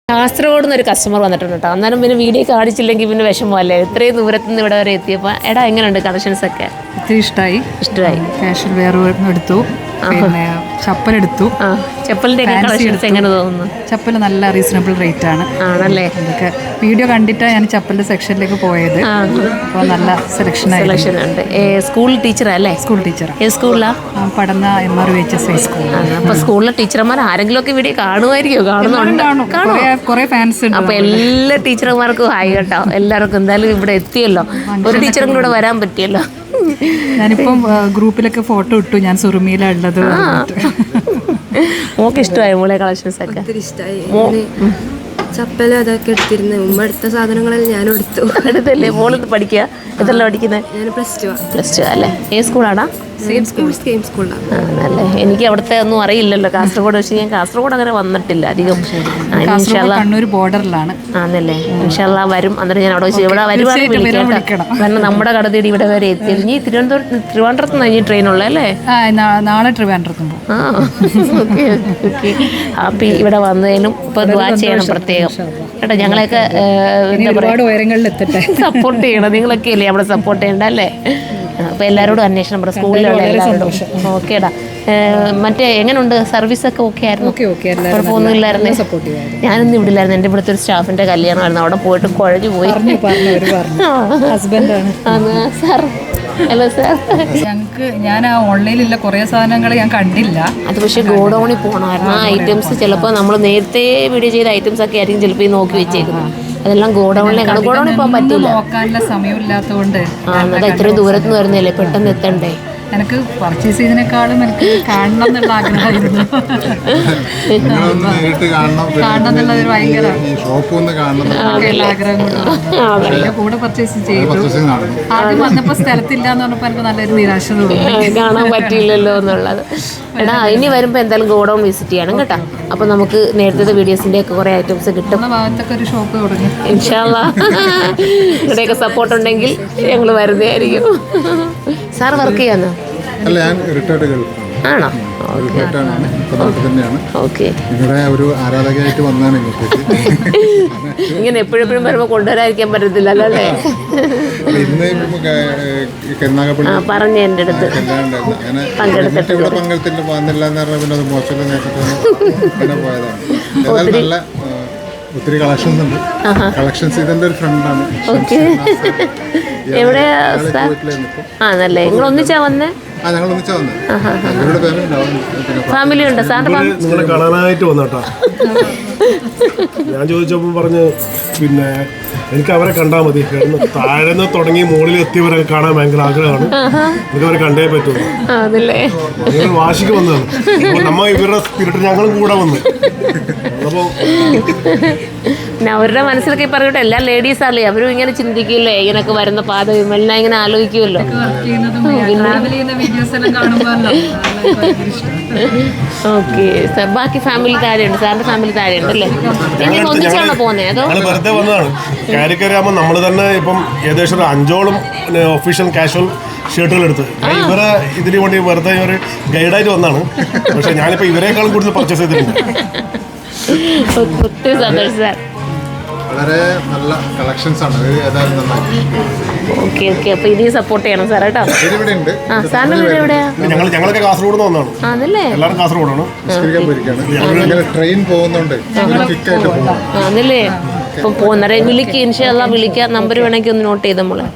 കാസർഗോഡ് നിന്ന് ഒരു കസ്റ്റമർ വന്നിട്ടുണ്ട് കേട്ടോ. അന്നേരം പിന്നെ വീഡിയോ കാണിച്ചില്ലെങ്കിൽ പിന്നെ വിഷമമല്ലേ. ഇത്രയും ദൂരത്തു നിന്ന് ഇവിടെ വരെ എത്തിയപ്പോൾ എടാ എങ്ങനെയുണ്ട് കളക്ഷൻസ് ഒക്കെ? ഒത്തിരി ഇഷ്ടമായി. കാഷ്വൽ വെയർ എടുത്തു, പിന്നെ ചപ്പലെടുത്തു. ചപ്പലിന്റെ കളക്ഷൻസ് എങ്ങനെ തോന്നുന്നു? ചപ്പൽ നല്ല റീസണബിൾ റേറ്റ് ആണ്. ആണല്ലേ? അതൊക്കെ വീഡിയോ കണ്ടിട്ടാണ് ഞാൻ ചപ്പലിന്റെ സെക്ഷനിലേക്ക് പോയത്. അപ്പോൾ നല്ല സെലക്ഷൻ ഉണ്ട്. സ്കൂൾ ടീച്ചറല്ലേ? School teacher. ഏത് സ്കൂളിലാ? പഠന MRVHS ഹൈസ്കൂൾ. അപ്പൊ സ്കൂളിലെ ടീച്ചർമാർ ആരെങ്കിലും ഒക്കെ വീഡിയോ കാണുമായിരിക്കും? കുറെ ഫാൻസ് ഉണ്ട്. അപ്പൊ എല്ലാ ടീച്ചർമാർക്കും ഹായ് കേട്ടോ. എല്ലാവർക്കും എന്തായാലും ഇവിടെ എത്തിയല്ലോ. ഒരു ടീച്ചറും കൂടെ വരാൻ പറ്റിയല്ലോ. ഞാനിപ്പം ഗ്രൂപ്പിലൊക്കെ ഫോട്ടോ ഇട്ടു, ഞാൻ സുറുമിയിലുള്ളത്. മോക്ക് ഇഷ്ടമായി മോളെ കളക്ഷൻസ് ഒക്കെ? ചപ്പലും അതൊക്കെ എടുത്തിരുന്നു. ഉമ്മ എടുത്ത സാധനങ്ങളെല്ലാം ഞാനും എടുത്തു. അടുത്തല്ലേ മോളൊന്ന് പഠിക്കുക? എത്രല്ലോ പഠിക്കുന്നത്? ഞാൻ +2 അല്ലേ? ഏത് സ്കൂളാടാ? സെയിം സ്കൂളാണ്. ആണല്ലേ? എനിക്ക് അവിടുത്തെ ഒന്നും അറിയില്ലല്ലോ കാസർഗോഡ്. പക്ഷേ ഞാൻ കാസർഗോഡ് അങ്ങനെ വന്നിട്ടില്ല അധികം. കണ്ണൂർ ബോർഡറിലാണ്. ആണല്ലേ? ഇൻഷാല്ലാ വരും. അന്നേരം ഞാൻ അവിടെ ഇവിടെ വരുവാണെങ്കിൽ വിളിക്കാം. കാരണം നമ്മുടെ കട തേടി ഇവിടെ വരെ എത്തി. ഇനി ട്രിവാൻഡ്രത്ത് നിന്ന് ട്രെയിൻ ഉള്ളല്ലേ? നാളെ ട്രിവാൻഡ്രത്തും പോകും. ഓക്കെ. ഹാപ്പി ഇവിടെ വന്നതിനും ഇപ്പൊ ദുആ ചെയ്യണം പ്രത്യേകം കേട്ടോ. ഞങ്ങളെയൊക്കെ ഉയരങ്ങളിൽ എത്തട്ടെ, സപ്പോർട്ട് ചെയ്യണം. നിങ്ങളൊക്കെ അല്ലേ അവിടെ സപ്പോർട്ട് ചെയ്യണ്ട അല്ലേ? അപ്പോൾ എല്ലാവരോടും അന്വേഷണം നമ്മുടെ സ്കൂളിലുള്ള എല്ലാവരോടും. ഓക്കേടാ. മറ്റേ എങ്ങനെയുണ്ട് സർവീസൊക്കെ? ഓക്കെ ആയിരുന്നു? കുഴപ്പമൊന്നും ഇല്ലായിരുന്നു. ഞാനൊന്നും ഇവിടെ ഇല്ലായിരുന്നു. എൻ്റെ ഇവിടുത്തെ ഒരു സ്റ്റാഫിൻ്റെ കല്യാണമായിരുന്നു. അവിടെ പോയിട്ട് കുഴഞ്ഞു പോയി. Sir hello sir. ഞാൻ ഓൺലൈനിലുള്ള കുറേ സാധനങ്ങൾ ഞാൻ കണ്ടില്ല. അത് പക്ഷേ ഗോഡൗണിൽ പോകണമായിരുന്നു. ആ ഐറ്റംസ് ചിലപ്പോൾ നമ്മൾ നേരത്തെ വീഡിയോ ചെയ്ത ഐറ്റംസ് ഒക്കെ ആയിരിക്കും ചിലപ്പോൾ ഈ നോക്കി വെച്ചേക്കുന്നത്. അതെല്ലാം ഗോഡൗണിലേക്കാണ്. ഗോഡൗണിൽ പോകാൻ പറ്റില്ല, നോക്കാനുള്ള സമയമില്ലാത്തതുകൊണ്ട്. അത് ഇത്രയും ദൂരത്തുനിന്ന് വരുന്നില്ലേ, പെട്ടെന്ന് എത്തണ്ടേ. എനിക്ക് പർച്ചേസ് ചെയ്തതിനേക്കാളും എനിക്ക് കാണണം എന്നുള്ള ആഗ്രഹമായിരുന്നു. കാണണം എന്നുള്ളത് ഭയങ്കര ആഗ്രഹം. കൂടെ പർച്ചേസ് ചെയ്തു. ആദ്യം വന്നപ്പോൾ സ്ഥലത്തില്ല എന്ന് പറഞ്ഞപ്പോൾ എനിക്ക് നല്ലൊരു നിരാശ തോന്നി, കാണാൻ പറ്റിയില്ലല്ലോ എന്നുള്ളത്. എടാ ഇനി വരുമ്പോൾ എന്തായാലും ഗോഡൗൺ വിസിറ്റ് ചെയ്യണം കേട്ടോ. അപ്പോൾ നമുക്ക് നേരത്തെ വീഡിയോസിൻ്റെ ഒക്കെ കുറേ ഐറ്റംസ് കിട്ടും. ഭാഗത്തൊക്കെ ഒരു ഷോപ്പ് തുടങ്ങി. ഇൻഷാല്ലാ ഇവിടെയൊക്കെ സപ്പോർട്ട് ഉണ്ടെങ്കിൽ ഞങ്ങൾ വരുന്നതായിരിക്കും. സാർ വർക്ക് ചെയ്യാന്നോ? അല്ല, ഞാൻ റിട്ടയർഡ് ആണോ? ഓക്കെ. ഇവിടെ ഒരു ആരാധകയായിട്ട് വന്നാണ് ഇങ്ങനെ എപ്പോഴും വരുമ്പോൾ കൊണ്ടുവരാതിരിക്കാൻ പറ്റത്തില്ലല്ലോ അല്ലേ? പറഞ്ഞു എൻ്റെ അടുത്ത് പങ്കെടുത്തിട്ട് വന്നില്ല എന്ന് പറഞ്ഞാൽ പിന്നെ അത് മോശം അങ്ങനെ പോയതാണ്. ഒത്തിരി കളക്ഷൻസ് ഉണ്ട്. കളക്ഷൻസ് ഇതിൻ്റെ ഒരു ഫ്രണ്ടാണ്. എവിടെയാ? ആണല്ലേ? നിങ്ങൾ ഒന്നിച്ചാ വന്നേ? ഫാമിലി ഉണ്ട് സാറിന്റെ? നിങ്ങളെ കാണാനായിട്ട് വന്നോട്ടാ. ഞാൻ ചോദിച്ചപ്പോൾ പറഞ്ഞ് പിന്നെ എനിക്ക് അവരെ കണ്ടാൽ മതി. താഴെന്ന് തുടങ്ങി മുകളിൽ എത്തിയവരെ കാണാൻ ഭയങ്കര ആഗ്രഹമാണ്. എനിക്ക് അവരെ കണ്ടേ പറ്റുള്ളൂ. നിങ്ങൾ വാശിക്ക് വന്നതാണ്. നമ്മ ഇവരുടെ സ്പിരിറ്റ് ഞങ്ങളും കൂടെ വന്നു. അപ്പോൾ അവരുടെ മനസ്സിലൊക്കെ പറഞ്ഞിട്ട് എല്ലാ ലേഡീസ് അല്ലേ, അവരും ഇങ്ങനെ ചിന്തിക്കില്ലേ, ഇങ്ങനൊക്കെ വരുന്ന പാതയും എല്ലാം ഇങ്ങനെ ആലോചിക്കുമല്ലോ. Okay sir. ബാക്കി ഫാമിലി താഴെയുണ്ട്, സാറിന്റെ ഫാമിലി താഴെയുണ്ട് അല്ലേ? നിങ്ങൾ ഒന്നിച്ചാണോ പോകുന്നത് അതോ? വെറുതെ വന്നതാണ്. കാര്യക്കാരാകുമ്പോൾ നമ്മൾ തന്നെ ഇപ്പം ഏകദേശം ഒരു 5ഓളം ഒഫീഷ്യൽ കാഷ്വൽ ഷർട്ടുകൾ എടുത്ത് ഇവരെ ഇതിന് വേണ്ടി വെറുതെ ഒരു ഗൈഡായിട്ട് വന്നാണ്. പക്ഷെ ഞാനിപ്പോൾ ഇവരെക്കാളും കൂടുതൽ പർച്ചേസ് ചെയ്തിട്ടുണ്ട്. ഒത്തിരി സന്തോഷം സാർ. വളരെ നല്ല കളക്ഷൻസ് ആണ്. Okay okay. അപ്പൊ ഇനി സപ്പോർട്ട് ചെയ്യണം സാർ കേട്ടോ. സാറിന്റെ വീട് എവിടെയാ? ഞങ്ങളൊക്കെ കാസർഗോഡ് നിന്ന് വന്നതാണ്. ആണല്ലേ? എല്ലാവരും കാസർഗോഡാണ്. ട്രെയിൻ പോകുന്നുണ്ട്. ആണല്ലേ? ഇപ്പൊ പോകുന്നവരെ വിളിക്കുക. ഇൻഷാല്ലാ വിളിക്കാം. നമ്പർ വേണമെങ്കിൽ ഒന്ന് നോട്ട് ചെയ്ത് നമ്മളെ.